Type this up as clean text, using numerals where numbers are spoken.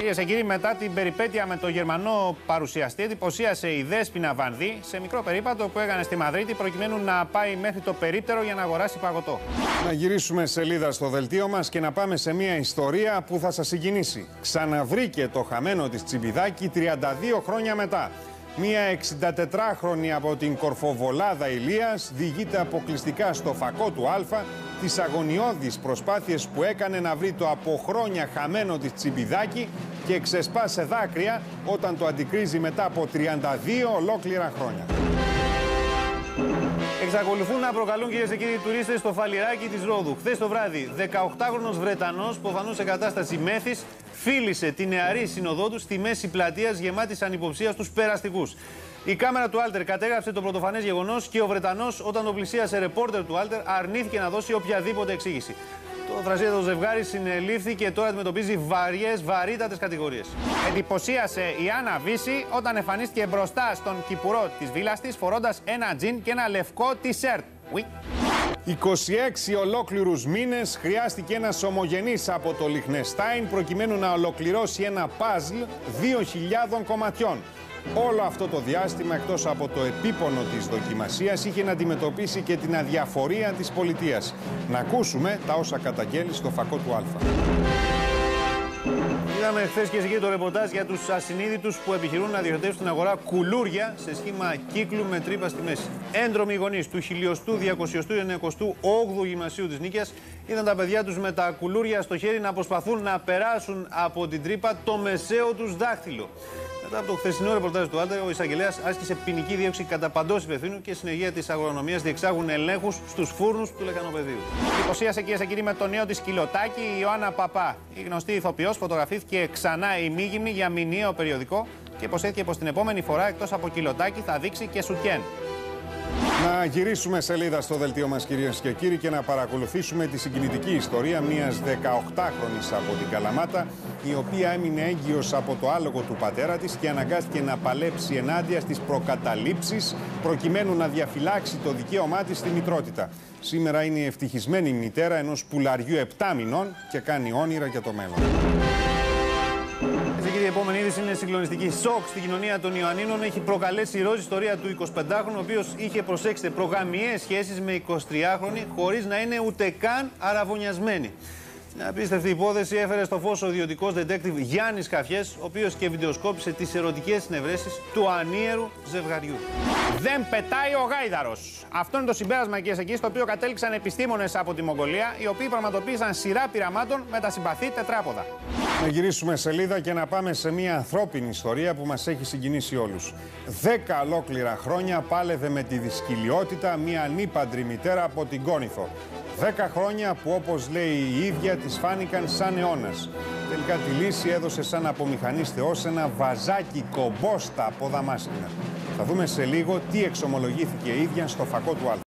Κυρίες και κύριοι, μετά την περιπέτεια με το Γερμανό παρουσιαστή, εντυπωσίασε η Δέσποινα Βανδύ σε μικρό περίπατο που έκανε στη Μαδρίτη προκειμένου να πάει μέχρι το περίπτερο για να αγοράσει παγωτό. Να γυρίσουμε σελίδα στο δελτίο μας και να πάμε σε μια ιστορία που θα σας συγκινήσει. Ξαναβρήκε το χαμένο της Τσιμπιδάκη 32 χρόνια μετά. Μια 64χρονη από την Κορφοβολάδα Ηλίας διηγείται αποκλειστικά στο φακό του Α τις αγωνιώδεις προσπάθειες που έκανε να βρει το από χρόνια χαμένο της Τσιμπιδάκη και ξεσπάσε δάκρυα όταν το αντικρίζει μετά από 32 ολόκληρα χρόνια. Εξακολουθούν να προκαλούν, κυρίες και κύριοι, τουρίστες στο φαλιράκι της Ρόδου. Χθες το βράδυ, 18χρονος Βρετανός που οφανούσε σε κατάσταση μέθης φίλησε τη νεαρή συνοδό του στη μέση πλατείας γεμάτης ανυποψίας περαστικούς. Η κάμερα του Άλτερ κατέγραψε το πρωτοφανές γεγονός και ο Βρετανός, όταν το πλησίασε ρεπόρτερ του Άλτερ, αρνήθηκε να δώσει οποιαδήποτε εξήγηση. Το θρασίδατο ζευγάρι συνελήφθη και τώρα αντιμετωπίζει βαρύτατες κατηγορίες. Εντυπωσίασε η Άννα Βύση όταν εμφανίστηκε μπροστά στον κηπουρό της βίλας της φορώντας ένα τζιν και ένα λευκό t-shirt. 26 ολόκληρους μήνες χρειάστηκε ένας ομογενής από το Λιχνεστάιν προκειμένου να ολοκληρώσει ένα παζλ 2.000 κομματιών. Όλο αυτό το διάστημα, εκτός από το επίπονο της δοκιμασίας, είχε να αντιμετωπίσει και την αδιαφορία της πολιτείας. Να ακούσουμε τα όσα καταγγέλει στο φακό του Α. Είδαμε χθες και εκεί το ρεπορτάζ για τους ασυνείδητους που επιχειρούν να διοχετεύσουν στην αγορά κουλούρια σε σχήμα κύκλου με τρύπα στη μέση. Έντρομοι γονείς του 1298ου γυμνασίου της Νίκαιας είδαν τα παιδιά τους με τα κουλούρια στο χέρι να προσπαθούν να περάσουν από την τρύπα το μεσαίο τους δάχτυλο. Μετά από το χθεσινό ρεπορτάζ του Άλτερ, ο εισαγγελέας άσκησε ποινική δίωξη κατά παντός υπευθύνου και συνεργεία της αγρονομίας διεξάγουν ελέγχους στους φούρνους του λεκανοπεδίου. Εντυπωσίασε, κυρίες και κύριοι, με το νέο της Κιλοτάκη η Ιωάννα Παπά. Η γνωστή ηθοποιός φωτογραφήθηκε ξανά ημίγυμνη για μηνιαίο περιοδικό και υποσχέθηκε πως την επόμενη φορά εκτός από Κιλοτάκη θα δείξει και σουτιέν. Να γυρίσουμε σελίδα στο δελτίο μας, κυρίες και κύριοι, και να παρακολουθήσουμε τη συγκινητική ιστορία μιας 18χρονης από την Καλαμάτα, η οποία έμεινε έγκυος από το άλογο του πατέρα της και αναγκάστηκε να παλέψει ενάντια στις προκαταλήψεις προκειμένου να διαφυλάξει το δικαίωμά της στη μητρότητα. Σήμερα είναι η ευτυχισμένη μητέρα ενός πουλαριού 7 μηνών και κάνει όνειρα για το μέλλον. Η επόμενη είδηση είναι συγκλονιστική. Σοκ στην κοινωνία των Ιωαννίνων έχει προκαλέσει η ροζ ιστορία του 25χρονου, ο οποίος είχε, προσέξτε, προγαμιαίες σχέσεις με 23χρονη χωρίς να είναι ούτε καν αραβωνιασμένη. Μια απίστευτη υπόθεση έφερε στο φως ο ιδιωτικός detective Γιάννης Καφιές, ο οποίος και βιντεοσκόπησε τις ερωτικές συνευρέσεις του ανίερου ζευγαριού. Δεν πετάει ο γάιδαρος. Αυτό είναι το συμπέρασμα, κυρίες και κύριοι, στο οποίο κατέληξαν επιστήμονες από τη Μογγολία, οι οποίοι πραγματοποίησαν σειρά πειραμάτων με τα συμπαθή τετράποδα. Να γυρίσουμε σελίδα και να πάμε σε μια ανθρώπινη ιστορία που μας έχει συγκινήσει όλους. 10 ολόκληρα χρόνια πάλευε με τη δυσκυλιότητα μια ανήπαντρη μητέρα από την Κόνηθο. 10 χρόνια που, όπως λέει η ίδια, της φάνηκαν σαν αιώνας. Τελικά τη λύση έδωσε σαν απομηχανής Θεός ένα βαζάκι κομπόστα από δαμάσκηνα. Θα δούμε σε λίγο τι εξομολογήθηκε η ίδια στο φακό του Α.